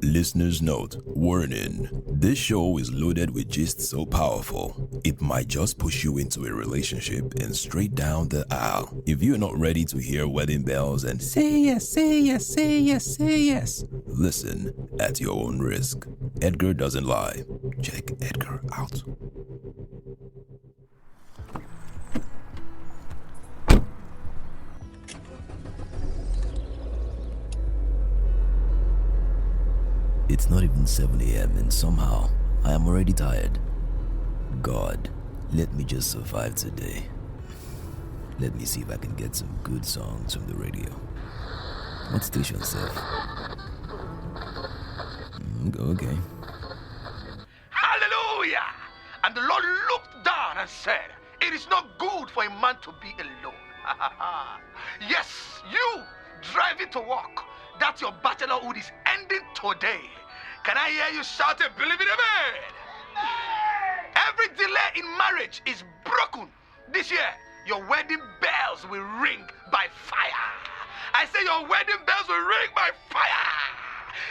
Listener's note, warning. This show is loaded with gist so powerful, it might just push you into a relationship and straight down the aisle. If you're not ready to hear wedding bells and say yes, say yes, say yes, say yes, listen at your own risk. Edgar doesn't lie. Check Edgar out. It's not even 7 a.m. and somehow I am already tired. God, let me just survive today. Let me see if I can get some good songs from the radio. What station, Seth? Okay. Hallelujah! And the Lord looked down and said, "It is not good for a man to be alone." Yes, you driving to work. That your bachelorhood is ending today. Can I hear you shouting, "Believe in it"? Every delay in marriage is broken. This year, your wedding bells will ring by fire. I say your wedding bells will ring by fire.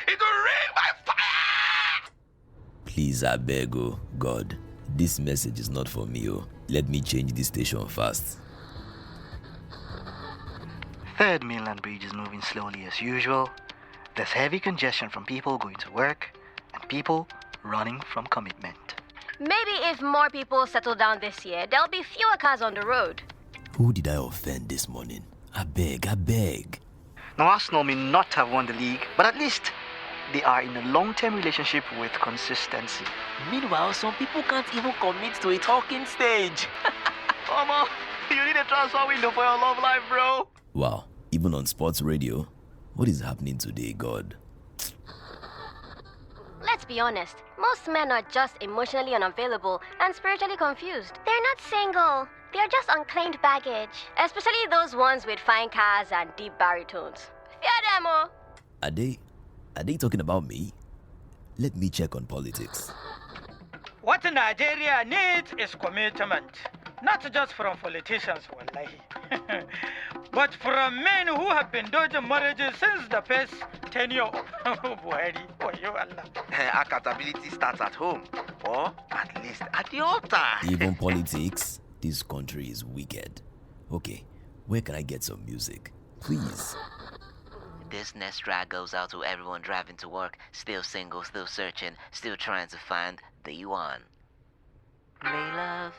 It will ring by fire. Please, I beg, oh God, this message is not for me. Oh, let me change this station fast. Third mainland bridge is moving slowly as usual. There's heavy congestion from people going to work and people running from commitment. Maybe if more people settle down this year, there'll be fewer cars on the road. Who did I offend this morning? I beg. Now Arsenal may not have won the league, but at least they are in a long-term relationship with consistency. Meanwhile, some people can't even commit to a talking stage. Omo, you need a transfer window for your love life, bro. Wow, even on sports radio? What is happening today, God? Let's be honest, most men are just emotionally unavailable and spiritually confused. They're not single, they're just unclaimed baggage. Especially those ones with fine cars and deep baritones. Fear them, oh. Are they talking about me? Let me check on politics. What Nigeria needs is commitment. Not just from politicians, wallahi, but from men who have been dodging marriages since the first tenure of Buhari. Oh, you Allah. Accountability starts at home, or at least at the altar. Even politics? This country is wicked. Okay, where can I get some music? Please. This next track goes out to everyone driving to work, still single, still searching, still trying to find the one. May love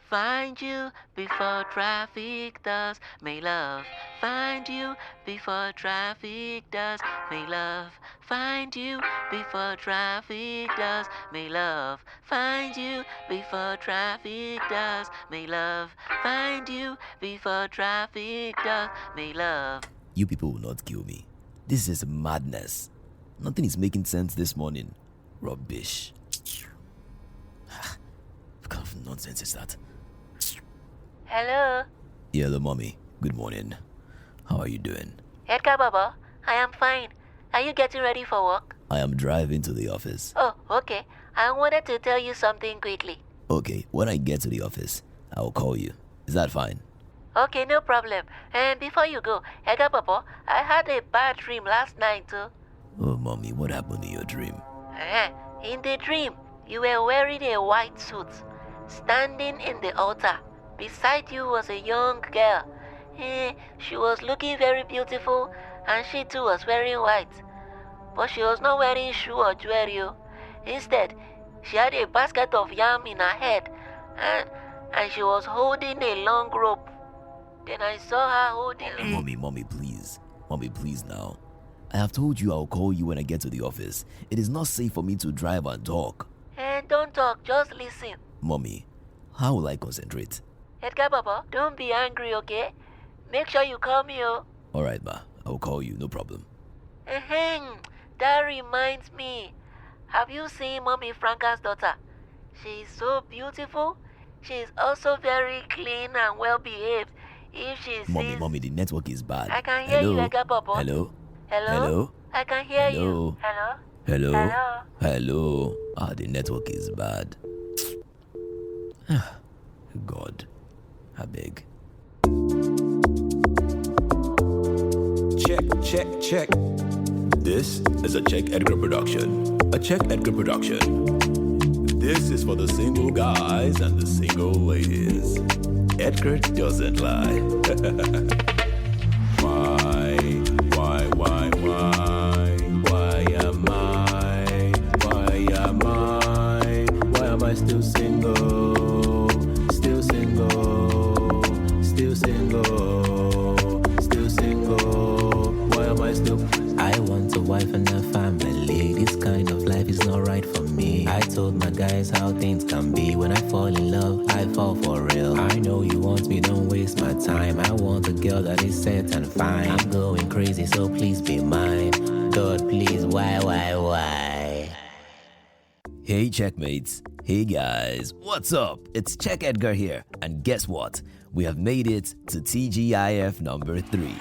find you before traffic does. May love find you before traffic does. May love find you before traffic does. May love find you before traffic does. May love find you before traffic does. May love. You people will not kill me. This is madness. Nothing is making sense this morning. Rubbish. What kind of nonsense is that? Hello? Hello, mommy. Good morning. How are you doing? Edgar Baba, I am fine. Are you getting ready for work? I am driving to the office. Oh, okay. I wanted to tell you something quickly. Okay, when I get to the office, I will call you. Is that fine? Okay, no problem. And before you go, Edgar Baba, I had a bad dream last night too. Oh, mommy, what happened in your dream? In the dream, you were wearing a white suit, standing in the altar. Beside you was a young girl. She was looking very beautiful, and she too was wearing white. But she was not wearing shoe or jewelry. Instead, she had a basket of yam in her head, and she was holding a long rope. Then I saw her holding... Mommy, please. Mommy, please now. I have told you I'll call you when I get to the office. It is not safe for me to drive and talk. Don't talk, just listen. Mommy, how will I concentrate? Edgar Baba, don't be angry, okay? Make sure you call me, oh. Alright, ma. I'll call you, no problem. That reminds me. Have you seen Mommy Franca's daughter? She is so beautiful. She is also very clean and well-behaved. If she sees... Mommy, the network is bad. I can hear you, Edgar Baba. Hello? I can hear you. Hello? The network is bad. God, I beg. Check. This is a Check Edgar production. A Check Edgar production. This is for the single guys and the single ladies. Edgar doesn't lie. Why am I still single? Still single. Still single. Still single. Why am I still? I want a wife and a family. This kind of life is not right for me. I told my guys how things can be. When I fall in love, I fall for real. I know you want me, don't waste my time. I want a girl that is set and fine. I'm going crazy, so please be mine. God, please, why? Hey checkmates, hey guys, what's up? It's Check Edgar here, and guess what? We have made it to TGIF number 3.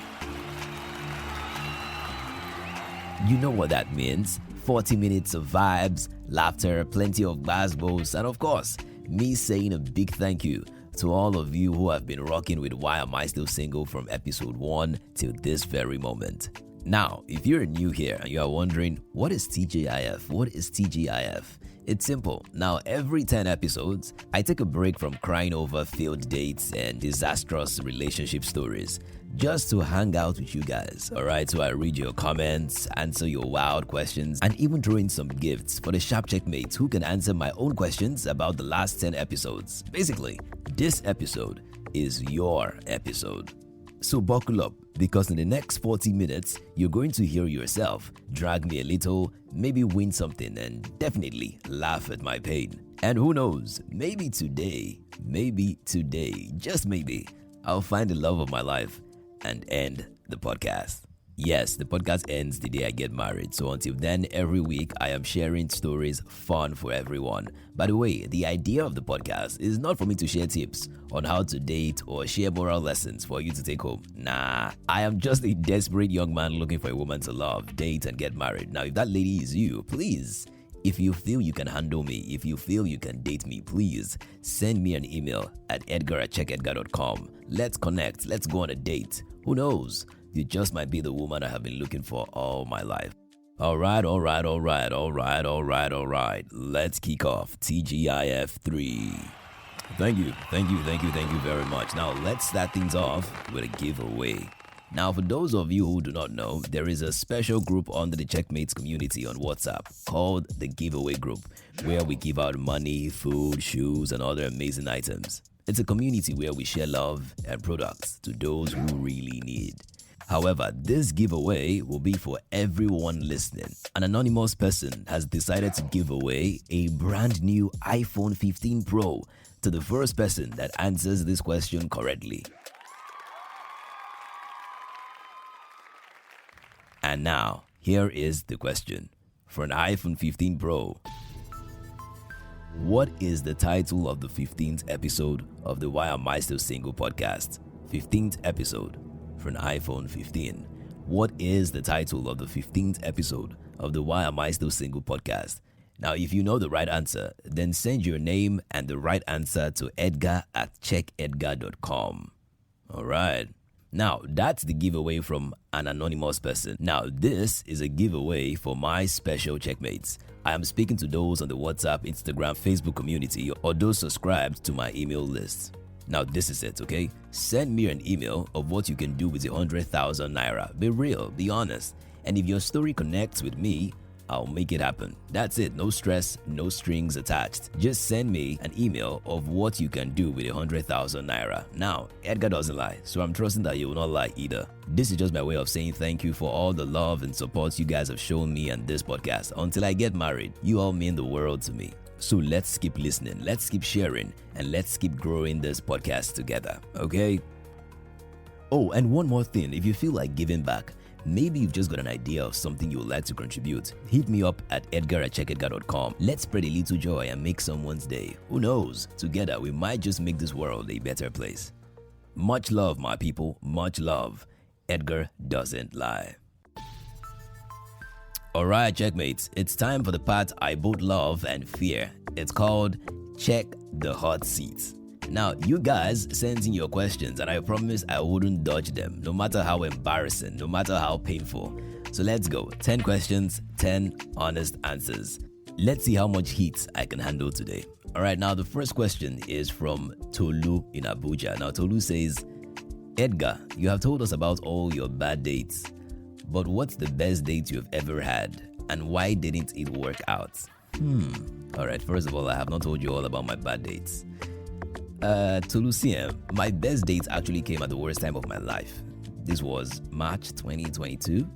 You know what that means? 40 minutes of vibes, laughter, plenty of basketballs, and of course, me saying a big thank you to all of you who have been rocking with Why Am I Still Single from episode 1 till this very moment. Now, if you're new here and you are wondering, what is TGIF? What is TGIF? It's simple. Now, every 10 episodes, I take a break from crying over failed dates and disastrous relationship stories just to hang out with you guys, alright? So I read your comments, answer your wild questions, and even throw in some gifts for the sharp checkmates who can answer my own questions about the last 10 episodes. Basically, this episode is your episode. So buckle up, because in the next 40 minutes, you're going to hear yourself drag me a little, maybe win something, and definitely laugh at my pain. And who knows, maybe today, just maybe, I'll find the love of my life and end the podcast. Yes, the podcast ends the day I get married. So until then, every week I am sharing stories, fun for everyone. By the way, the idea of the podcast is not for me to share tips on how to date or share moral lessons for you to take home. Nah, I am just a desperate young man looking for a woman to love, date, and get married. Now, if that lady is you, please, if you feel you can handle me, if you feel you can date me, please send me an email at edgar@checkedgar.com. Let's connect. Let's go on a date. Who knows? You just might be the woman I have been looking for all my life. All right. Let's kick off TGIF 3. Thank you very much. Now, let's start things off with a giveaway. Now, for those of you who do not know, there is a special group under the CheckMates community on WhatsApp called the Giveaway Group, where we give out money, food, shoes, and other amazing items. It's a community where we share love and products to those who really need. However, this giveaway will be for everyone listening. An anonymous person has decided to give away a brand new iPhone 15 Pro to the first person that answers this question correctly. And now, here is the question. For an iPhone 15 Pro, what is the title of the 15th episode of the Why Am I Still Single podcast? 15th episode for an iPhone 15. What is the title of the 15th episode of the Why Am I Still Single podcast? Now, if you know the right answer, then send your name and the right answer to edgar@checkedgar.com. All right. Now, that's the giveaway from an anonymous person. Now, this is a giveaway for my special checkmates. I am speaking to those on the WhatsApp, Instagram, Facebook community, or those subscribed to my email list. Now, this is it, okay? Send me an email of what you can do with 100,000 naira. Be real, be honest. And if your story connects with me, I'll make it happen. That's it. No stress, no strings attached. Just send me an email of what you can do with 100,000 naira. Now, Edgar doesn't lie, so I'm trusting that you will not lie either. This is just my way of saying thank you for all the love and support you guys have shown me and this podcast. Until I get married, you all mean the world to me. So let's keep listening, let's keep sharing, and let's keep growing this podcast together, okay? Oh, and one more thing, if you feel like giving back, maybe you've just got an idea of something you would like to contribute, hit me up at edgar@checkedgar.com. Let's spread a little joy and make someone's day. Who knows? Together, we might just make this world a better place. Much love, my people, much love. Edgar doesn't lie. Alright, checkmates, it's time for the part I both love and fear. It's called Check the Hot Seat. Now, you guys sent in your questions and I promise I wouldn't dodge them, no matter how embarrassing, no matter how painful. So let's go. 10 questions, 10 honest answers. Let's see how much heat I can handle today. All right, now the first question is from Tolu in Abuja. Now, Tolu says, Edgar, you have told us about all your bad dates, but what's the best date you've ever had, and why didn't it work out? All right, first of all, I have not told you all about my bad dates. Tolu CM, my best date actually came at the worst time of my life. This was March 2022.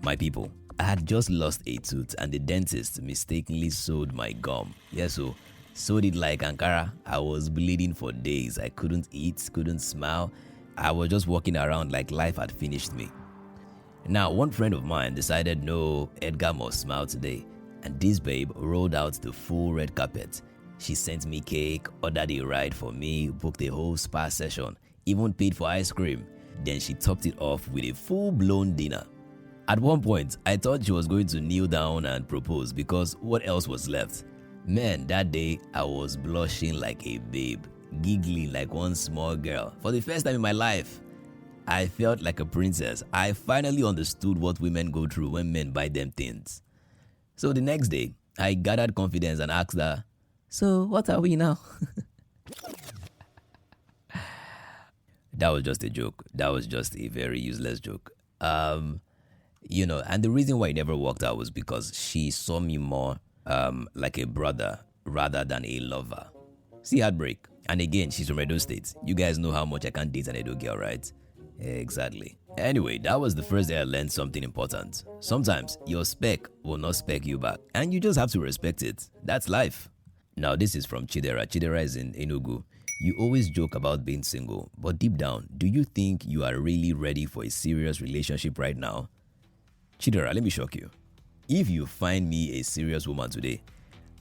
My people, I had just lost a tooth and the dentist mistakenly sewed my gum. Yeah, so sewed it like Ankara. I was bleeding for days. I couldn't eat, couldn't smile. I was just walking around like life had finished me. Now, one friend of mine decided, no, Edgar must smile today. And this babe rolled out the full red carpet. She sent me cake, ordered a ride for me, booked a whole spa session, even paid for ice cream. Then she topped it off with a full-blown dinner. At one point, I thought she was going to kneel down and propose because what else was left? Man, that day, I was blushing like a babe, giggling like one small girl. For the first time in my life, I felt like a princess. I finally understood what women go through when men buy them things. So the next day, I gathered confidence and asked her, so what are we now? That was just a joke. That was just a very useless joke. And the reason why it never worked out was because she saw me more like a brother rather than a lover. See, heartbreak. And again, she's from Edo State. You guys know how much I can't date an Edo girl, right? Exactly. Anyway, that was the first day I learned something important. Sometimes your spec will not spec you back, and you just have to respect it. That's life. Now, this is from Chidera. Chidera is in Enugu. You always joke about being single, but deep down, do you think you are really ready for a serious relationship right now? Chidera, let me shock you. If you find me a serious woman today,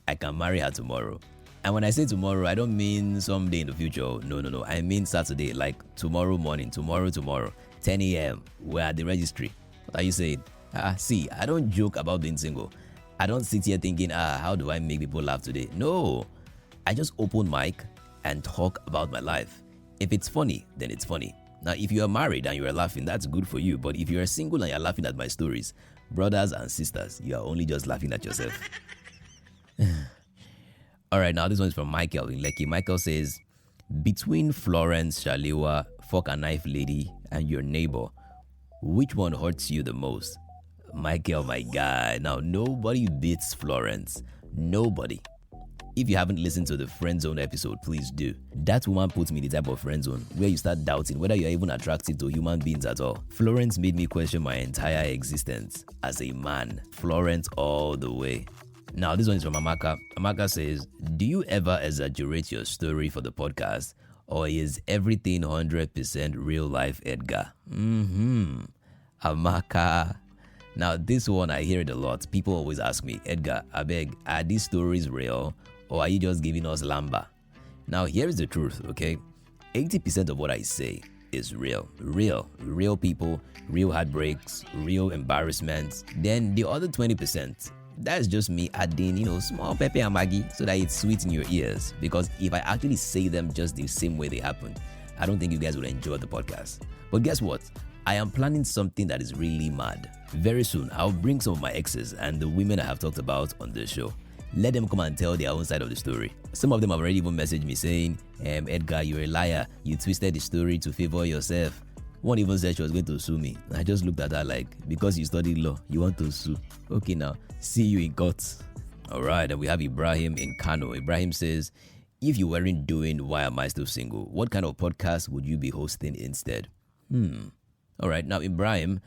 I can marry her tomorrow. And when I say tomorrow, I don't mean someday in the future. No. I mean Saturday, like tomorrow morning, tomorrow, 10 a.m. We're at the registry. What are you saying? See, I don't joke about being single. I don't sit here thinking, how do I make people laugh today? No. I just open mic and talk about my life. If it's funny, then it's funny. Now, if you are married and you are laughing, that's good for you. But if you are single and you're laughing at my stories, brothers and sisters, you are only just laughing at yourself. All right, now this one is from Michael in Lekki. Michael says, between Florence Shalewa, fork and knife lady, and your neighbor, which one hurts you the most? Michael, my guy. Now, nobody beats Florence. Nobody. If you haven't listened to the friend zone episode, please do. That woman put me in the type of friend zone where you start doubting whether you're even attractive to human beings at all. Florence made me question my entire existence as a man. Florence all the way. Now, this one is from Amaka. Amaka says, do you ever exaggerate your story for the podcast, or is everything 100% real life, Edgar? Amaka. Now, this one, I hear it a lot. People always ask me, Edgar, I beg, are these stories real, or are you just giving us lamba? Now, here is the truth, okay? 80% of what I say is real. Real people, real heartbreaks, real embarrassments. Then the other 20%, that's just me adding, small pepper and Maggi so that it's sweet in your ears. Because if I actually say them just the same way they happened, I don't think you guys would enjoy the podcast. But guess what? I am planning something that is really mad. Very soon, I'll bring some of my exes and the women I have talked about on the show. Let them come and tell their own side of the story. Some of them have already even messaged me saying, Edgar, you're a liar. You twisted the story to favor yourself. One even said she was going to sue me. I just looked at her like, because you studied law, you want to sue. Okay now, see you in court. Alright, and we have Ibrahim in Kano. Ibrahim says, if you weren't doing Why Am I Still Single, what kind of podcast would you be hosting instead? Alright, now Ibrahim,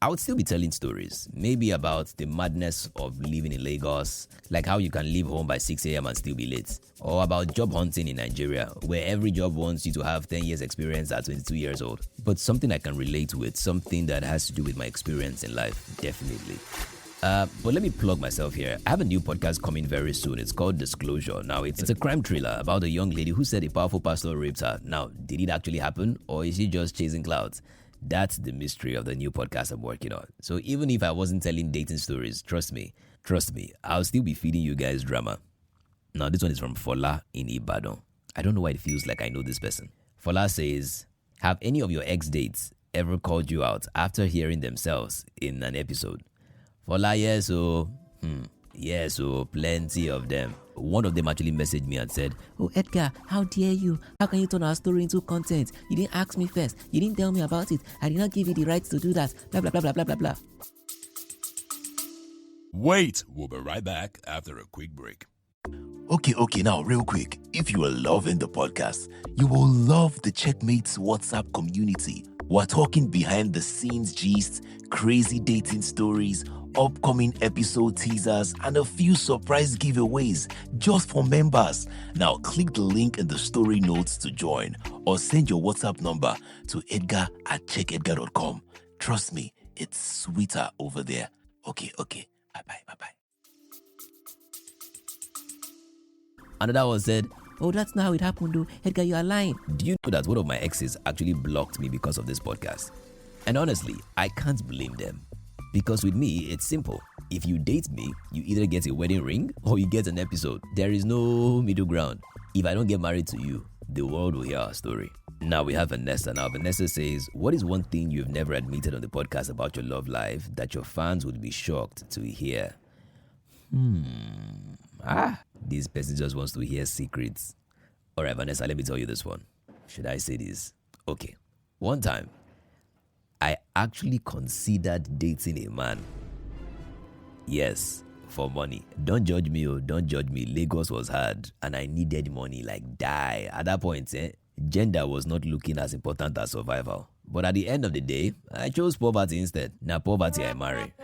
I would still be telling stories, maybe about the madness of living in Lagos, like how you can leave home by 6 a.m. and still be late, or about job hunting in Nigeria, where every job wants you to have 10 years experience at 22 years old. But something I can relate with, something that has to do with my experience in life, definitely. But let me plug myself here. I have a new podcast coming very soon. It's called Disclosure. Now, it's a crime thriller about a young lady who said a powerful pastor raped her. Now, did it actually happen, or is she just chasing clouds? That's the mystery of the new podcast I'm working on. So even if I wasn't telling dating stories, trust me, I'll still be feeding you guys drama. Now, this one is from Fola in Ibadan. I don't know why it feels like I know this person. Fola says, have any of your ex-dates ever called you out after hearing themselves in an episode? Yes, plenty of them. One of them actually messaged me and said, "Oh, Edgar, how dare you? How can you turn our story into content? You didn't ask me first. You didn't tell me about it. I did not give you the right to do that. Blah, blah, blah, blah, blah, blah, blah." Wait, we'll be right back after a quick break. Okay, now real quick. If you are loving the podcast, you will love the CheckMates WhatsApp community. We're talking behind the scenes gist, crazy dating stories, upcoming episode teasers, and a few surprise giveaways just for members. Now click the link in the story notes to join or send your WhatsApp number to edgar@checkedgar.com. Trust me, it's sweeter over there. Okay. Bye-bye. Another one said, "Oh, that's not how it happened, though. Edgar, you are lying." Do you know that one of my exes actually blocked me because of this podcast? And honestly, I can't blame them. Because with me, it's simple. If you date me, you either get a wedding ring or you get an episode. There is no middle ground. If I don't get married to you, the world will hear our story. Now we have Vanessa. Now Vanessa says, "What is one thing you've never admitted on the podcast about your love life that your fans would be shocked to hear?" This person just wants to hear secrets. Alright, Vanessa, let me tell you this one. Should I say this? Okay. One time, I actually considered dating a man. Yes, for money. Don't judge me, don't judge me. Lagos was hard and I needed money like die. At that point, gender was not looking as important as survival. But at the end of the day, I chose poverty instead. Now poverty I marry.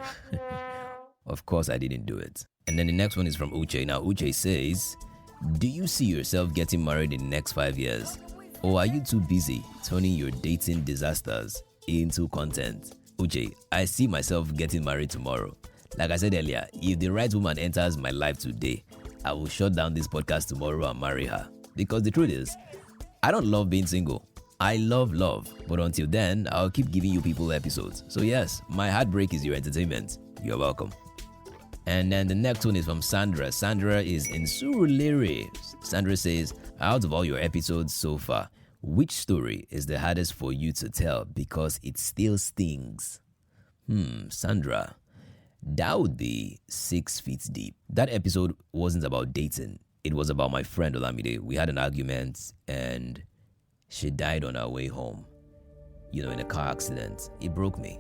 Of course, I didn't do it. And then the next one is from Uche. Now, Uche says, "Do you see yourself getting married in the next 5 years? Or are you too busy turning your dating disasters into content?" Uche, I see myself getting married tomorrow. Like I said earlier, if the right woman enters my life today, I will shut down this podcast tomorrow and marry her. Because the truth is, I don't love being single. I love love. But until then, I'll keep giving you people episodes. So yes, my heartbreak is your entertainment. You're welcome. And then the next one is from Sandra. Sandra is in Surulere. Sandra says, "Out of all your episodes so far, which story is the hardest for you to tell because it still stings?" Sandra, that would be 6 Feet Deep. That episode wasn't about dating. It was about my friend Olamide. We had an argument and she died on her way home. In a car accident. It broke me.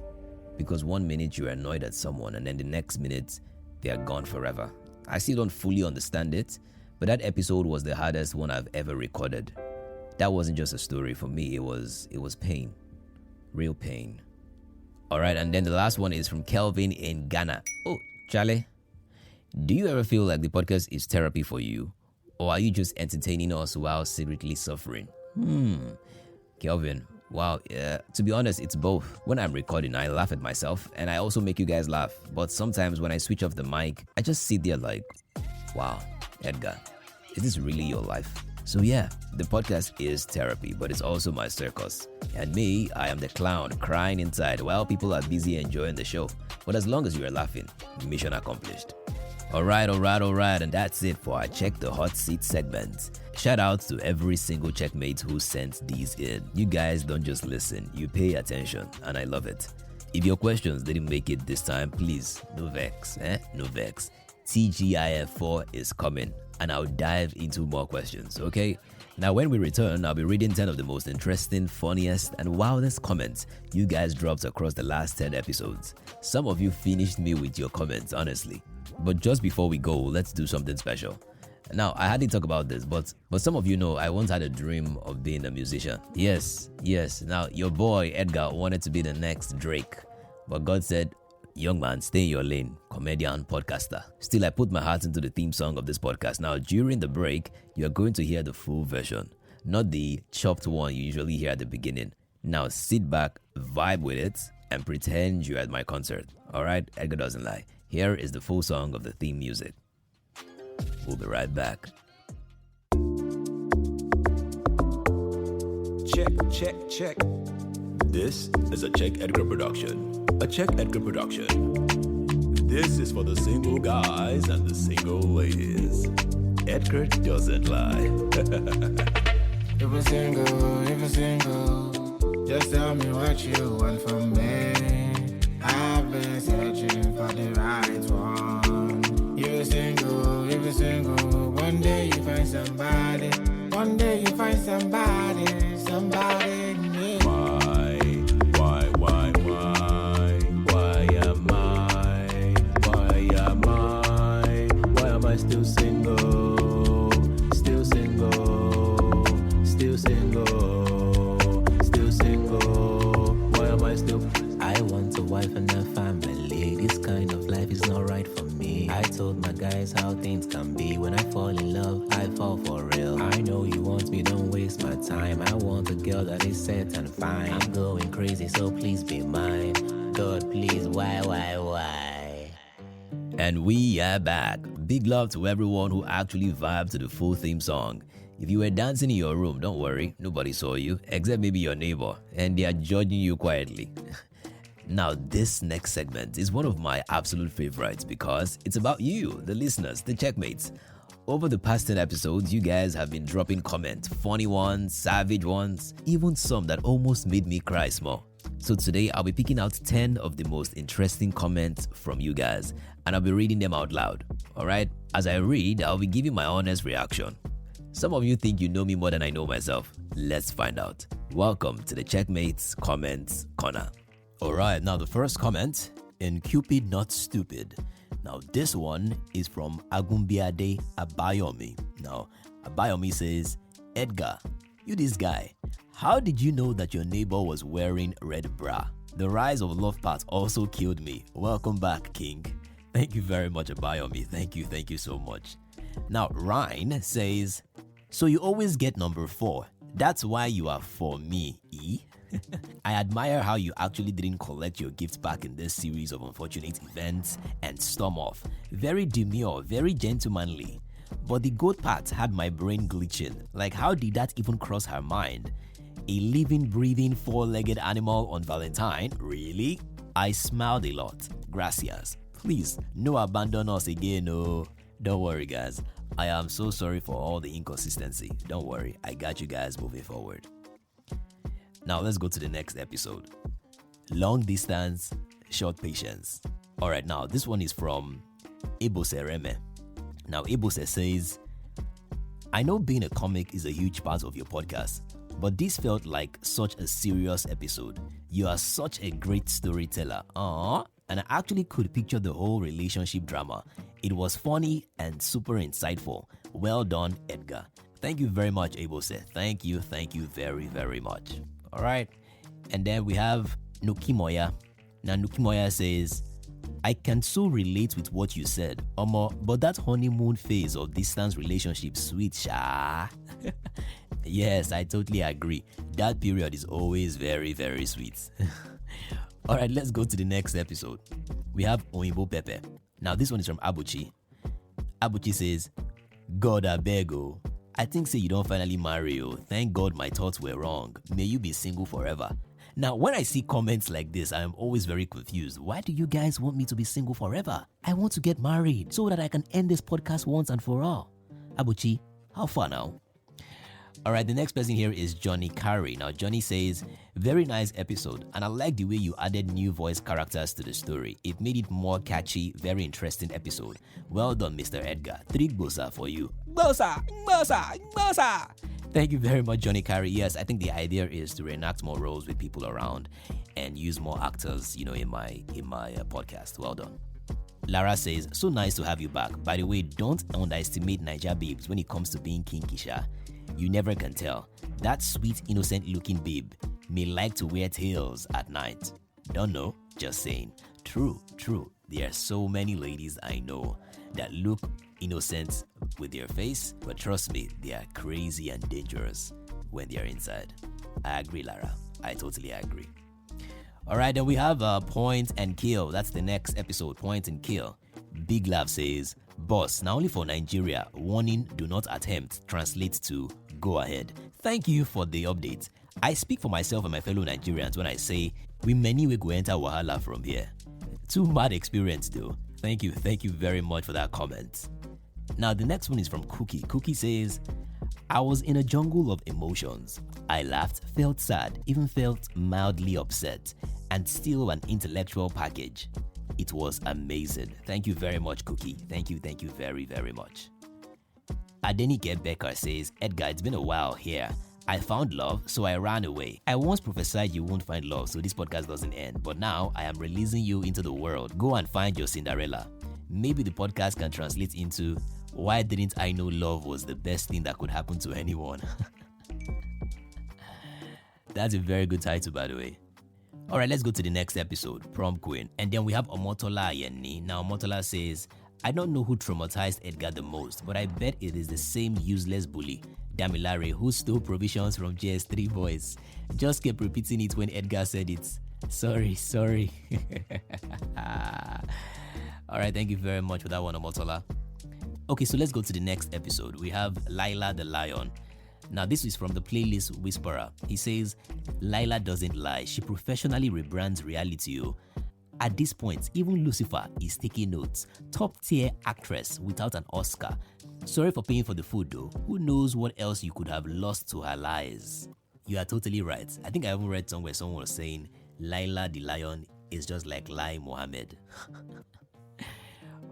Because 1 minute you're annoyed at someone and then the next minute they are gone forever. I still don't fully understand it, but that episode was the hardest one I've ever recorded. That wasn't just a story for me, it was pain. Real pain. Alright, and then the last one is from Kelvin in Ghana. "Oh, Charlie, do you ever feel like the podcast is therapy for you? Or are you just entertaining us while secretly suffering?" Kelvin, wow, to be honest, it's both. When I'm recording, I laugh at myself and I also make you guys laugh. But sometimes when I switch off the mic, I just sit there like, wow, Edgar, is this really your life? So yeah, the podcast is therapy, but it's also my circus. And me, I am the clown crying inside while people are busy enjoying the show. But as long as you are laughing, mission accomplished. Alright, and that's it for our Check the Hot Seat segment. Shout out to every single checkmate who sent these in. You guys don't just listen, you pay attention, and I love it. If your questions didn't make it this time, please, no vex, no vex. TGIF 4 is coming, and I'll dive into more questions, okay? Now, when we return, I'll be reading 10 of the most interesting, funniest, and wildest comments you guys dropped across the last 10 episodes. Some of you finished me with your comments, honestly. But just before we go, let's do something special. Now, I hardly talk about this, but some of you know I once had a dream of being a musician. Yes. Now, your boy Edgar wanted to be the next Drake. But God said, "Young man, stay in your lane, comedian, podcaster." Still, I put my heart into the theme song of this podcast. Now, during the break, you're going to hear the full version, not the chopped one you usually hear at the beginning. Now, sit back, vibe with it, and pretend you're at my concert. Alright, Edgar doesn't lie. Here is the full song of the theme music. We'll be right back. Check. This is a Check Edgar production. A Check Edgar production. This is for the single guys and the single ladies. Edgar doesn't lie. If we're single, Just tell me what you want from me. I've been searching for the right one. You're single, you're single. One day you find somebody. One day you find somebody. Somebody new. Why am I still single? Still single. Still single. Still single. Why am I still? I want a wife and a family. This kind of life is not right for me. I told my guys how things can be. When I fall in love, I fall for real. I know you want me, don't waste my time. I want a girl that is set and fine. I'm going crazy, so please be mine. God, please, why? And we are back. Big love to everyone who actually vibed to the full theme song. If you were dancing in your room, don't worry, nobody saw you, except maybe your neighbor, and they are judging you quietly. Now, this next segment is one of my absolute favorites because it's about you, the listeners, the checkmates. Over the past 10 episodes, you guys have been dropping comments, funny ones, savage ones, even some that almost made me cry small. So today, I'll be picking out 10 of the most interesting comments from you guys, and I'll be reading them out loud. Alright? As I read, I'll be giving my honest reaction. Some of you think you know me more than I know myself. Let's find out. Welcome to the Checkmates Comments Corner. Alright, now the first comment, in Cupid Not Stupid. Now this one is from Agumbiade Abayomi. Now, Abayomi says, Edgar, you this guy, how did you know that your neighbor was wearing red bra? The rise of love parts also killed me. Welcome back, King. Thank you very much, Abayomi. Thank you so much. Now, Ryan says, so you always get number 4. That's why you are for me, E? I admire how you actually didn't collect your gift back in this series of unfortunate events and storm off. Very demure, very gentlemanly. But the goat part had my brain glitching. Like, how did that even cross her mind? A living, breathing, 4-legged animal on Valentine? Really? I smiled a lot. Gracias. Please, no abandon us again, no. Don't worry, guys. I am so sorry for all the inconsistency. Don't worry, I got you guys moving forward. Now let's go to the next episode. Long distance, short patience. Alright, now this one is from Ebose Reme. Now Ebose says, I know being a comic is a huge part of your podcast, but this felt like such a serious episode. You are such a great storyteller. And I actually could picture the whole relationship drama. It was funny and super insightful. Well done, Edgar. Thank you very much, Ebose. Thank you very, very much. Alright, and then we have Nukimoya. Now Nukimoya says, I can so relate with what you said, but that honeymoon phase of distance relationship, sweet sha. Yes, I totally agree. That period is always very, very sweet. Alright, let's go to the next episode. We have Oimbo Pepe. Now this one is from Abuchi. Abuchi says, God abego. I think say you don't finally marry you. Thank God my thoughts were wrong. May you be single forever. Now, when I see comments like this, I am always very confused. Why do you guys want me to be single forever? I want to get married so that I can end this podcast once and for all. Abuchi, how far now? Alright, the next person here is Johnny Carey. Now, Johnny says, very nice episode, and I like the way you added new voice characters to the story. It made it more catchy, very interesting episode. Well done, Mr. Edgar. 3 gbosa for you. Gbosa! Thank you very much, Johnny Carey. Yes, I think the idea is to reenact more roles with people around and use more actors, in my podcast. Well done. Lara says, so nice to have you back. By the way, don't underestimate Naija babes when it comes to being kinkisha. You never can tell. That sweet, innocent-looking babe may like to wear tails at night. Don't know, just saying. True. There are so many ladies I know that look innocent with their face, but trust me, they are crazy and dangerous when they are inside. I agree, Lara. I totally agree. Alright, then we have Point and Kill. That's the next episode, Point and Kill. Big Love says, boss, now only for Nigeria, warning, do not attempt, translates to go ahead. Thank you for the update. I speak for myself and my fellow Nigerians when I say, we many will go enter Wahala from here. Too bad experience though. Thank you very much for that comment. Now the next one is from Cookie. Cookie says, I was in a jungle of emotions. I laughed, felt sad, even felt mildly upset, and still an intellectual package. It was amazing. Thank you very much, Cookie. Thank you very, very much. Adenike Becker says, Edgar, it's been a while here. I found love, so I ran away. I once prophesied you won't find love, so this podcast doesn't end. But now I am releasing you into the world. Go and find your Cinderella. Maybe the podcast can translate into, why didn't I know love was the best thing that could happen to anyone? That's a very good title, by the way. Alright, let's go to the next episode, Prom Queen. And then we have Omotola Ayeni. Now, Omotola says, I don't know who traumatized Edgar the most, but I bet it is the same useless bully, Damilare, who stole provisions from JS3 boys. Just kept repeating it when Edgar said it. Sorry. Alright, thank you very much for that one, Omotola. Okay, so let's go to the next episode. We have Laila the Lion. Now, this is from the playlist Whisperer. He says, Laila doesn't lie. She professionally rebrands reality. At this point, even Lucifer is taking notes. Top tier actress without an Oscar. Sorry for paying for the food though. Who knows what else you could have lost to her lies? You are totally right. I think I even read somewhere someone was saying, Laila the Lion is just like Lai Mohammed.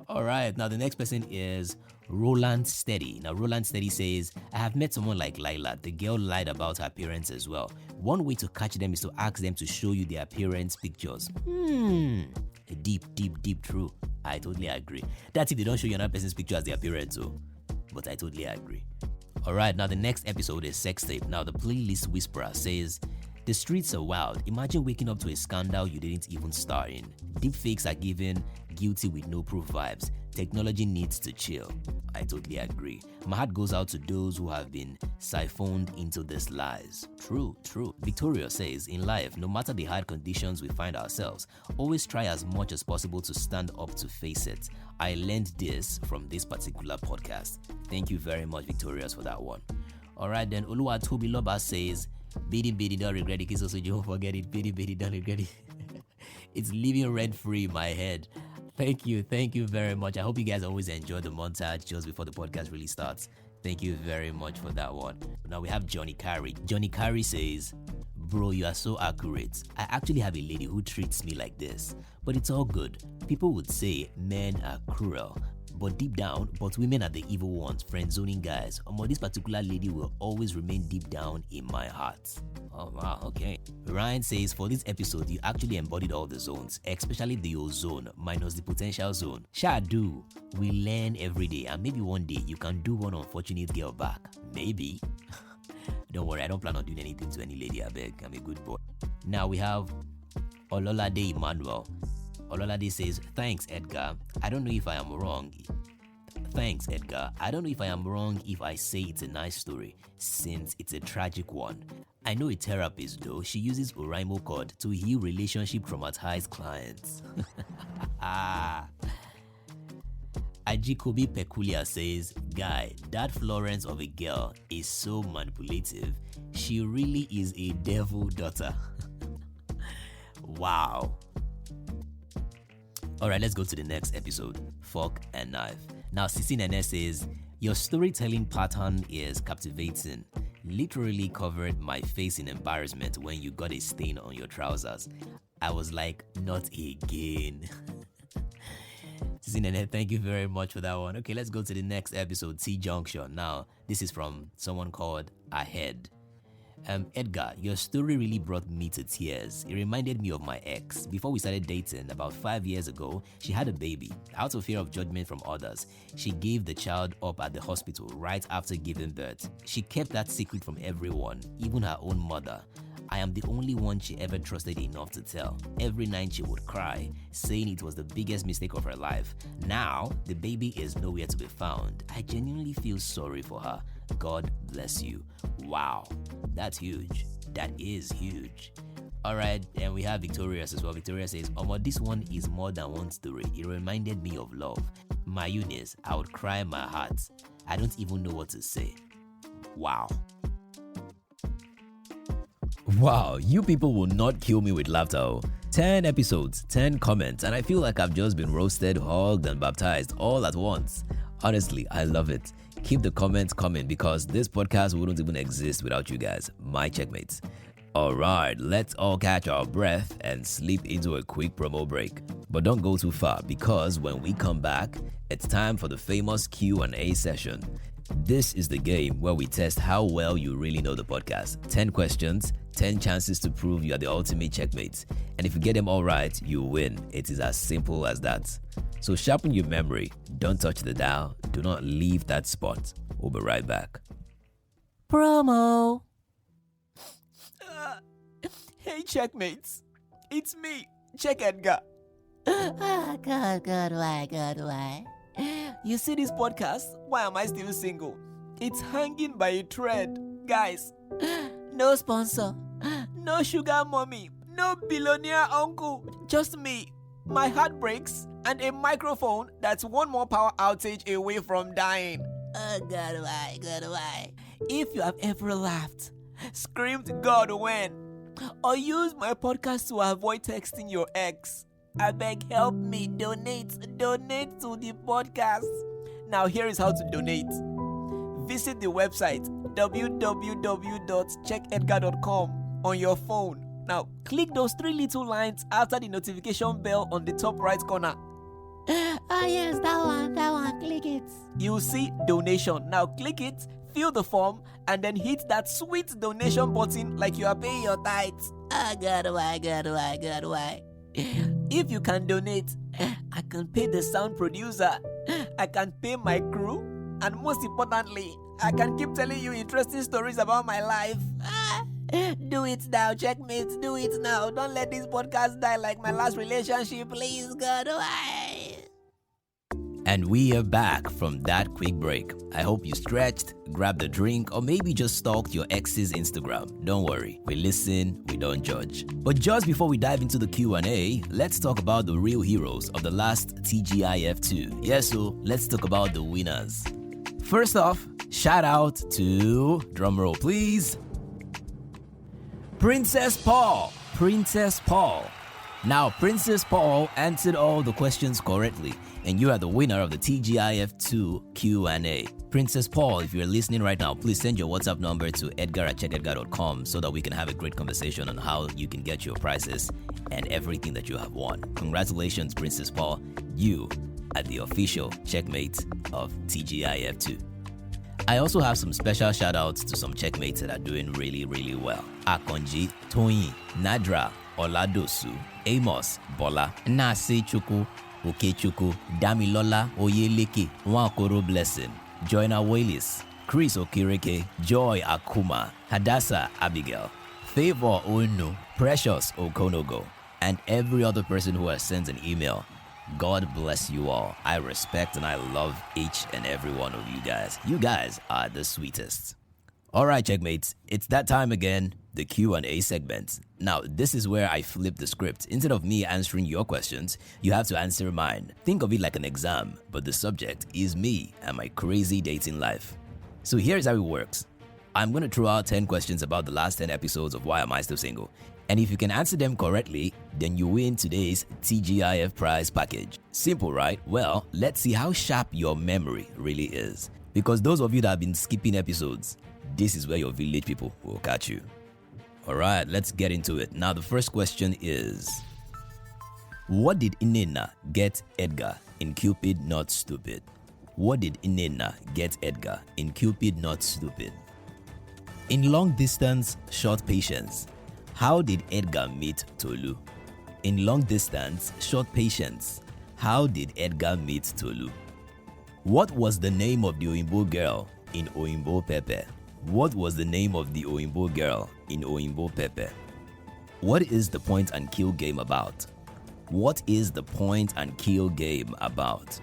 Alright, now the next person is Roland Steady. Now Roland Steady says, I have met someone like Laila. The girl lied about her parents as well. One way to catch them is to ask them to show you their parents' pictures. Deep true. I totally agree. That's if they don't show you another person's picture as their parents, but I totally agree. Alright, now the next episode is Sex Tape. Now the playlist Whisperer says, the streets are wild. Imagine waking up to a scandal you didn't even star in. Deepfakes are given guilty with no proof vibes. Technology needs to chill. I totally agree. My heart goes out to those who have been siphoned into these lies. True. Victoria says, in life, no matter the hard conditions we find ourselves, always try as much as possible to stand up to face it. I learned this from this particular podcast. Thank you very much, Victoria, for that one. Alright then, Oluwatobi Loba says, Bidi, don't regret it. Kiss also, you won't forget it. Bidi, don't regret it. It's living rent-free in my head. Thank you very much. I hope you guys always enjoy the montage just before the podcast really starts. Thank you very much for that one. Now we have Johnny Carey. Johnny Carey says, bro, you are so accurate. I actually have a lady who treats me like this, but it's all good. People would say men are cruel, but deep down, women are the evil ones, friend-zoning guys. This particular lady will always remain deep down in my heart. Oh wow, okay. Ryan says, for this episode, you actually embodied all the zones, especially the ozone minus the potential zone. Do. We learn every day, and maybe one day you can do one unfortunate girl back. Maybe. Don't worry, I don't plan on doing anything to any lady, I beg. I'm a good boy. Now we have Ololade Emmanuel. Ololade says, thanks, Edgar. I don't know if I am wrong. Thanks, Edgar. I don't know if I am wrong if I say it's a nice story, since it's a tragic one. I know a therapist though. She uses Oraimo code to heal relationship traumatized clients. Ajikobi Peculiar says, guy, that Florence of a girl is so manipulative. She really is a devil daughter. Wow. Alright, let's go to the next episode, Fork and Knife. Now, Sisi Nene says, your storytelling pattern is captivating. Literally covered my face in embarrassment when you got a stain on your trousers. I was like, not again. Sisi Nene, thank you very much for that one. Okay, let's go to the next episode, T-junction. Now, this is from someone called Ahead. Edgar, your story really brought me to tears. It reminded me of my ex. Before we started dating, about 5 years ago, she had a baby. Out of fear of judgment from others, she gave the child up at the hospital right after giving birth. She kept that secret from everyone, even her own mother. I am the only one she ever trusted enough to tell. Every night she would cry, saying it was the biggest mistake of her life. Now, the baby is nowhere to be found. I genuinely feel sorry for her. God bless you. Wow, that's huge. That is huge. Alright, and we have Victorious as well. Victoria says, this one is more than one story. It reminded me of love. My Eunice, I would cry my heart. I don't even know what to say. Wow. Wow, you people will not kill me with laughter. 10 episodes, 10 comments, and I feel like I've just been roasted, hugged, and baptized all at once. Honestly, I love it. Keep the comments coming because this podcast wouldn't even exist without you guys, my checkmates. Alright, let's all catch our breath and slip into a quick promo break. But don't go too far because when we come back, it's time for the famous Q&A session. This is the game where we test how well you really know the podcast. 10 questions, 10 chances to prove you are the ultimate checkmates. And if you get them all right, you win. It is as simple as that. So sharpen your memory. Don't touch the dial. Do not leave that spot. We'll be right back. Promo. Hey, checkmates. It's me, Check Edgar. God, why? You see this podcast? Why am I still single? It's hanging by a thread. Guys, No sponsor. no sugar mommy, no billionaire uncle. Just me, my heart breaks, and a microphone that's one more power outage away from dying. God, why? If you have ever laughed, screamed God when, or used my podcast to avoid texting your ex, I beg, help me, donate to the podcast. Now here is how to donate. Visit the website www.checkedgar.com on your phone. Now click those 3 little lines after the notification bell on the top right corner. Yes, that one, click it. You'll see donation. Now click it, fill the form, and then hit that sweet donation button like you are paying your tithes. God, why? If you can donate, I can pay the sound producer, I can pay my crew, and most importantly, I can keep telling you interesting stories about my life. Do it now, checkmates, do it now. Don't let this podcast die like my last relationship, please, God, why? And we are back from that quick break. I hope you stretched, grabbed a drink, or maybe just stalked your ex's Instagram. Don't worry, we listen, we don't judge. But just before we dive into the Q&A, let's talk about the real heroes of the last TGIF 2. Yes, so let's talk about the winners. First off, shout out to, drumroll please, Princess Paul. Now, Princess Paul answered all the questions correctly, and you are the winner of the TGIF 2 Q&A. Princess Paul, if you're listening right now, please send your WhatsApp number to edgar@checkedgar.com so that we can have a great conversation on how you can get your prizes and everything that you have won. Congratulations, Princess Paul. You are the official checkmate of TGIF 2. I also have some special shout-outs to some checkmates that are doing really, really well. Akonji, Toyin, Nadra, Oladosu, Amos, Bola, Nase Chuku, Okechuku, Damilola, Oyeleke, Nwankoro Blessing, Joyna Wailis, Chris Okireke, Joy Akuma, Hadassah Abigail, Favor Onu, Precious Okonogo, and every other person who has sent an email. God bless you all. I respect and I love each and every one of you guys. You guys are the sweetest. All right, checkmates, it's that time again, the Q&A segment. Now, this is where I flip the script. Instead of me answering your questions, you have to answer mine. Think of it like an exam, but the subject is me and my crazy dating life. So here's how it works. I'm going to throw out 10 questions about the last 10 episodes of Why Am I Still Single? And if you can answer them correctly, then you win today's TGIF prize package. Simple, right? Well, let's see how sharp your memory really is. Because those of you that have been skipping episodes, this is where your village people will catch you. Alright, let's get into it. Now the first question is, what did Inena get Edgar in Cupid Not Stupid? What did Inena get Edgar in Cupid Not Stupid? In Long Distance, Short Patience, how did Edgar meet Tolu? In Long Distance, Short Patience, how did Edgar meet Tolu? What was the name of the Oyinbo girl in Oyinbo Pepe? What was the name of the Oyinbo girl in Oyinbo Pepe? What is the point and kill game about? What is the point and kill game about?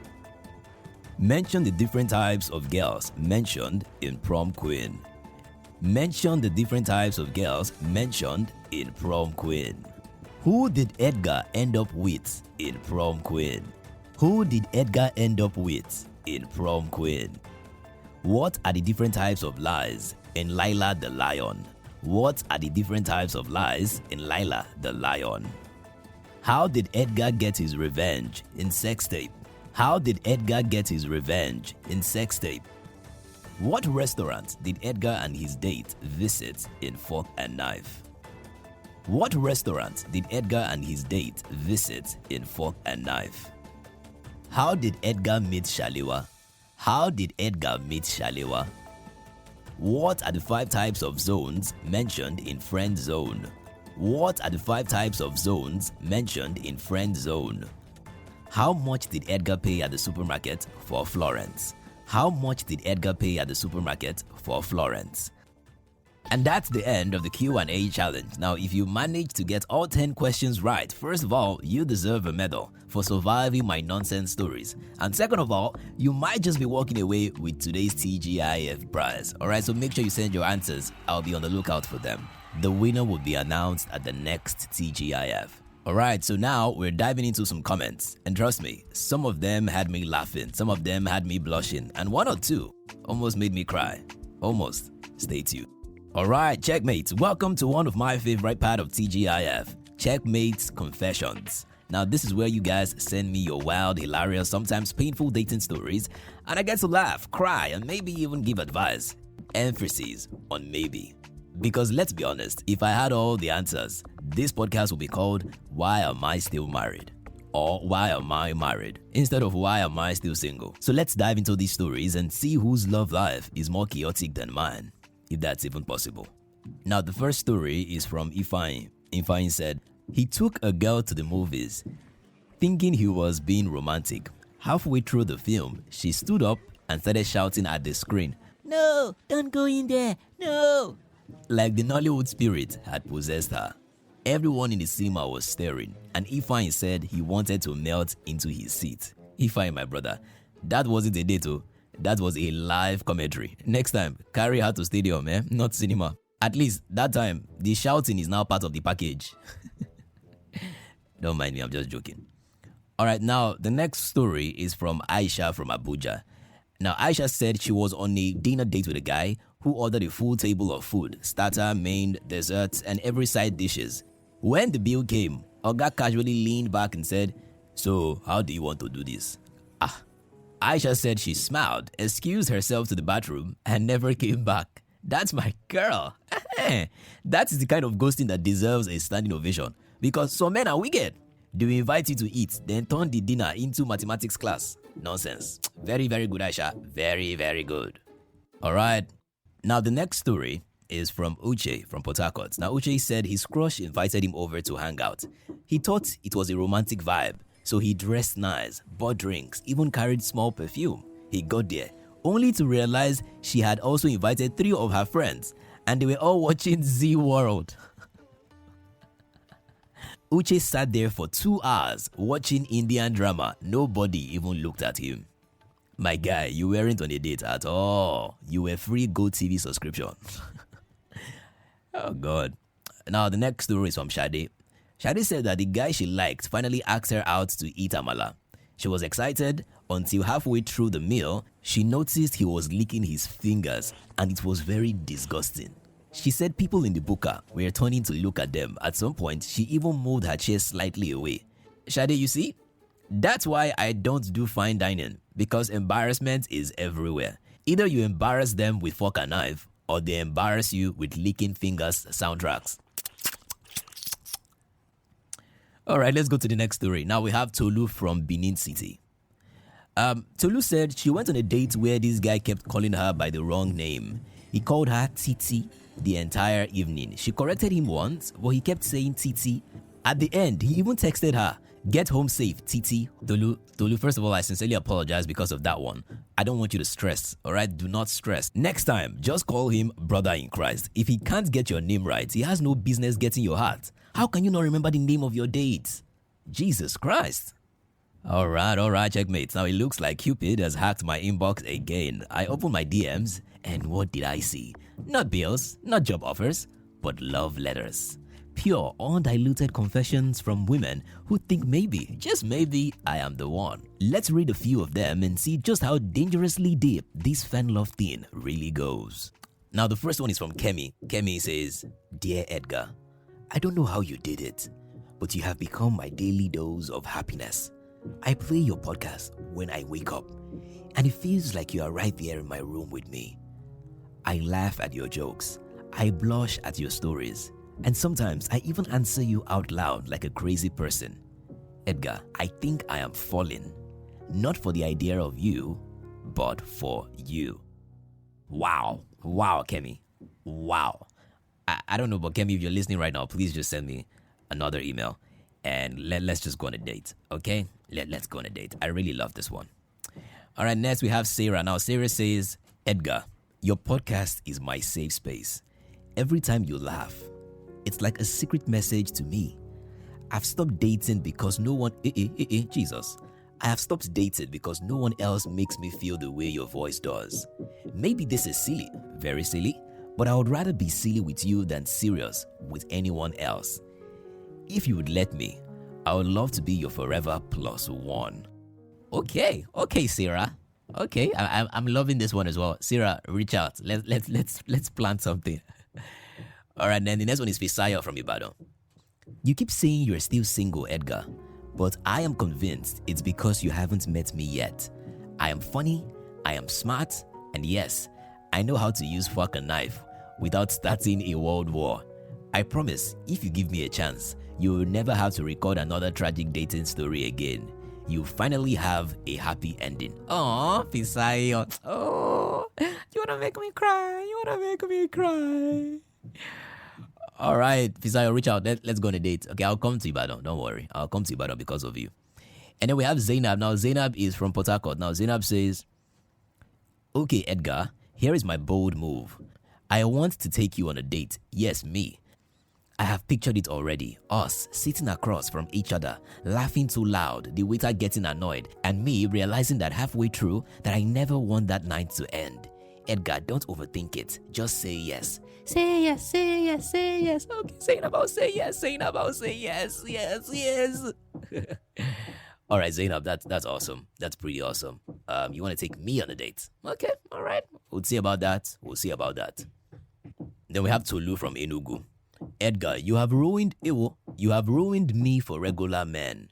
Mention the different types of girls mentioned in Prom Queen. Mention the different types of girls mentioned in Prom Queen. Who did Edgar end up with in Prom Queen? Who did Edgar end up with in Prom Queen? What are the different types of lies in Lila the Lion? What are the different types of lies in Lila the Lion? How did Edgar get his revenge in Sex Tape? How did Edgar get his revenge in Sex Tape? What restaurant did Edgar and his date visit in Fork and Knife? What restaurant did Edgar and his date visit in Fork and Knife? How did Edgar meet Shalewa? How did Edgar meet Shalewa? What are the 5 types of zones mentioned in Friend Zone? What are the 5 types of zones mentioned in Friend Zone? How much did Edgar pay at the supermarket for Florence? How much did Edgar pay at the supermarket for Florence? And that's the end of the Q&A challenge. Now, if you manage to get all 10 questions right, first of all, you deserve a medal for surviving my nonsense stories. And second of all, you might just be walking away with today's TGIF prize. Alright, so make sure you send your answers. I'll be on the lookout for them. The winner will be announced at the next TGIF. Alright, so now we're diving into some comments. And trust me, some of them had me laughing, some of them had me blushing, and 1 or 2 almost made me cry. Almost. Stay tuned. Alright, checkmates, welcome to one of my favorite part of TGIF, CheckMates Confessions. Now this is where you guys send me your wild, hilarious, sometimes painful dating stories, and I get to laugh, cry, and maybe even give advice. Emphasis on maybe. Because let's be honest, if I had all the answers, this podcast would be called Why Am I Still Married? Or Why Am I Married? Instead of Why Am I Still Single? So let's dive into these stories and see whose love life is more chaotic than mine, if that's even possible. Now the first story is from Ifeanyi. Ifeanyi said, he took a girl to the movies, thinking he was being romantic. Halfway through the film, she stood up and started shouting at the screen, "No, don't go in there, no!" Like the Nollywood spirit had possessed her. Everyone in the cinema was staring, and Ifeanyi said he wanted to melt into his seat. Ifeanyi, my brother, that wasn't a date, oh. That was a live commentary. Next time, carry her to stadium, not cinema. At least, that time, the shouting is now part of the package. Don't mind me, I'm just joking. Alright, now, the next story is from Aisha from Abuja. Now, Aisha said she was on a dinner date with a guy who ordered a full table of food, starter, main, desserts, and every side dishes. When the bill came, Oga casually leaned back and said, "So, how do you want to do this?" Aisha said she smiled, excused herself to the bathroom, and never came back. That's my girl. That is the kind of ghosting that deserves a standing ovation. Because some men are wicked. They will invite you to eat, then turn the dinner into mathematics class. Nonsense. Very, very good, Aisha. Very, very good. Alright. Now the next story is from Uche from Port Harcourt. Now Uche said his crush invited him over to hang out. He thought it was a romantic vibe, so he dressed nice, bought drinks, even carried small perfume. He got there, only to realize she had also invited 3 of her friends, and they were all watching Z World. Uche sat there for 2 hours watching Indian drama. Nobody even looked at him. My guy, you weren't on a date at all. You were free GoTV subscription. Oh God. Now the next story is from Shade. Shade said that the guy she liked finally asked her out to eat amala. She was excited until halfway through the meal, she noticed he was licking his fingers, and it was very disgusting. She said people in the buka were turning to look at them. At some point, she even moved her chair slightly away. Shade, you see? That's why I don't do fine dining, because embarrassment is everywhere. Either you embarrass them with fork and knife, or they embarrass you with licking fingers soundtracks. Alright, let's go to the next story. Now we have Tolu from Benin City. Tolu said she went on a date where this guy kept calling her by the wrong name. He called her Titi the entire evening. She corrected him once, but he kept saying Titi. At the end, he even texted her, "Get home safe, Titi." Tolu, first of all, I sincerely apologize because of that one. I don't want you to stress, alright? Do not stress. Next time, just call him brother in Christ. If he can't get your name right, he has no business getting your heart. How can you not remember the name of your date? Jesus Christ. Alright, checkmates. Now it looks like Cupid has hacked my inbox again. I opened my DMs, and what did I see? Not bills, not job offers, but love letters. Pure, undiluted confessions from women who think maybe, just maybe, I am the one. Let's read a few of them and see just how dangerously deep this fan love thing really goes. Now the first one is from Kemi. Kemi says, "Dear Edgar, I don't know how you did it, but you have become my daily dose of happiness. I play your podcast when I wake up, and it feels like you are right there in my room with me. I laugh at your jokes. I blush at your stories. And sometimes I even answer you out loud like a crazy person. Edgar, I think I am falling. Not for the idea of you, but for you. Wow. Wow, Kemi. Wow. I don't know, but Kemi, if you're listening right now, please just send me another email and let's just go on a date, okay? Let's go on a date. I really love this one. All right, next we have Sarah. Now, Sarah says, Edgar, your podcast is my safe space. Every time you laugh, it's like a secret message to me. I've stopped dating because no one... Jesus. I have stopped dating because no one else makes me feel the way your voice does. Maybe this is silly, very silly, but I would rather be silly with you than serious with anyone else. If you would let me, I would love to be your forever plus one. Okay, Sarah. Okay, I'm loving this one as well. Sarah, reach out. Let's plan something. All right, then the next one is Fisaya from Ibadan. You keep saying you're still single, Edgar, but I am convinced it's because you haven't met me yet. I am funny, I am smart, and yes, I know how to use fork and knife without starting a world war. I promise, if you give me a chance, you will never have to record another tragic dating story again. You finally have a happy ending. Oh, Fisayo. Oh, you wanna make me cry. All right, Fisayo, reach out. Let's go on a date. Okay, I'll come to Ibadan. Don't worry. I'll come to Ibadan because of you. And then we have Zainab. Now, Zainab is from Port Harcourt. Now, Zainab says, okay, Edgar, here is my bold move. I want to take you on a date. Yes, me. I have pictured it already. Us sitting across from each other, laughing too loud, the waiter getting annoyed, and me realizing that halfway through that I never want that night to end. Edgar, don't overthink it. Just say yes. Say yes. Okay, saying about say yes. Yes. All right, Zainab, that's awesome. That's pretty awesome. You want to take me on a date? Okay, all right. We'll see about that. Then we have Tolu from Enugu. Edgar, you have ruined me for regular men.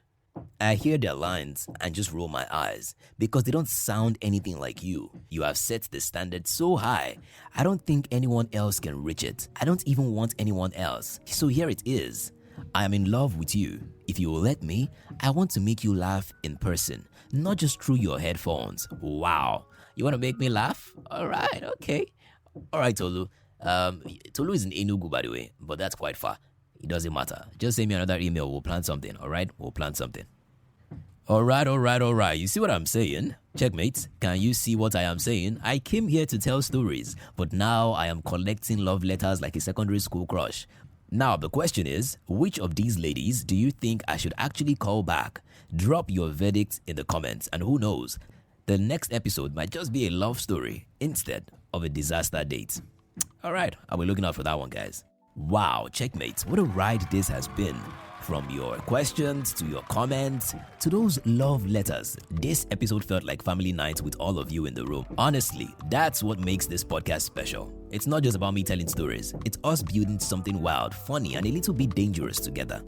I hear their lines and just roll my eyes because they don't sound anything like you. You have set the standard so high, I don't think anyone else can reach it. I don't even want anyone else. So here it is. I am in love with you. If you will let me, I want to make you laugh in person, not just through your headphones. Wow. You want to make me laugh? All right, okay. All right, Tolu. Tolu is in Enugu, by the way, but that's quite far. It doesn't matter. Just send me another email. We'll plan something, all right? We'll plan something. All right. You see what I'm saying? Checkmates, can you see what I am saying? I came here to tell stories, but now I am collecting love letters like a secondary school crush. Now, the question is, which of these ladies do you think I should actually call back? Drop your verdict in the comments, and who knows, the next episode might just be a love story instead of a disaster date. All right, I'll be looking out for that one, guys. Wow, Checkmates, what a ride this has been. From your questions to your comments to those love letters, this episode felt like family night with all of you in the room. Honestly, that's what makes this podcast special. It's not just about me telling stories, it's us building something wild, funny, and a little bit dangerous together.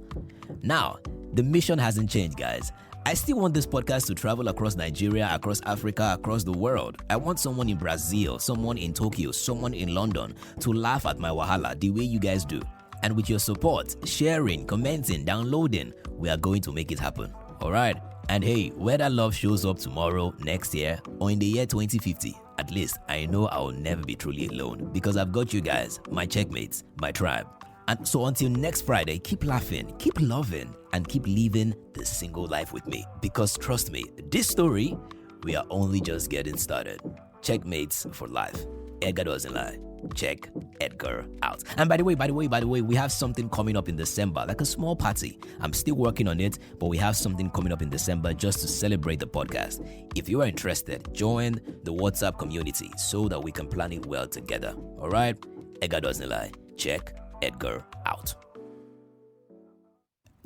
Now, the mission hasn't changed, guys. I still want this podcast to travel across Nigeria, across Africa, across the world. I want someone in Brazil, someone in Tokyo, someone in London to laugh at my wahala the way you guys do. And with your support, sharing, commenting, downloading, we are going to make it happen. Alright? And hey, whether love shows up tomorrow, next year, or in the year 2050, at least I know I will never be truly alone because I've got you guys, my checkmates, my tribe. And so until next Friday, keep laughing, keep loving, and keep living the single life with me. Because trust me, this story, we are only just getting started. Checkmates for life. Edgar doesn't lie. Check Edgar out. And by the way, we have something coming up in December, like a small party. I'm still working on it, but we have something coming up in December just to celebrate the podcast. If you are interested, join the WhatsApp community so that we can plan it well together. All right? Edgar doesn't lie. Check Edgar out.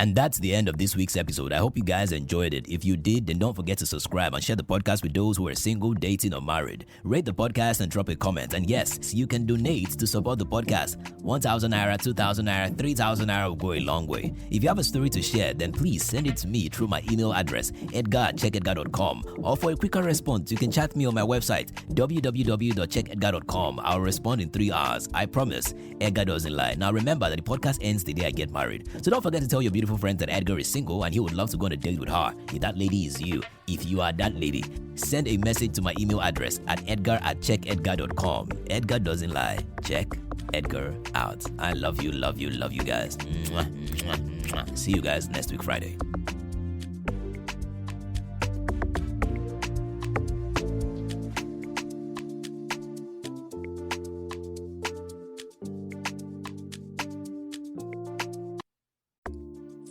And that's the end of this week's episode. I hope you guys enjoyed it. If you did, then don't forget to subscribe and share the podcast with those who are single, dating, or married. Rate the podcast and drop a comment. And yes, you can donate to support the podcast. 1,000 naira, 2,000 naira, 3,000 naira will go a long way. If you have a story to share, then please send it to me through my email address, edgar@checkedgar.com. Or for a quicker response, you can chat me on my website, www.checkedgar.com. I'll respond in 3 hours. I promise. Edgar doesn't lie. Now remember that the podcast ends the day I get married. So don't forget to tell your beautiful friend that Edgar is single and he would love to go on a date with her. If that lady is you, if you are that lady, send a message to my email address at edgar@checkedgar.com. Edgar doesn't lie. Check Edgar out. I love you guys. Mwah, mwah, mwah. See you guys next week Friday.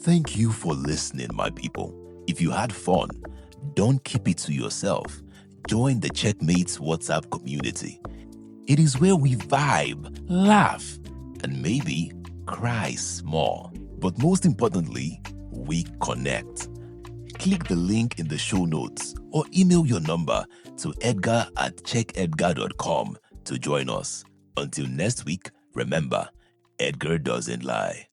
Thank you for listening, my people. If you had fun, don't keep it to yourself. Join the CheckMates WhatsApp community. It is where we vibe, laugh, and maybe cry small. But most importantly, we connect. Click the link in the show notes or email your number to edgar@checkedgar.com to join us. Until next week, remember, Edgar doesn't lie.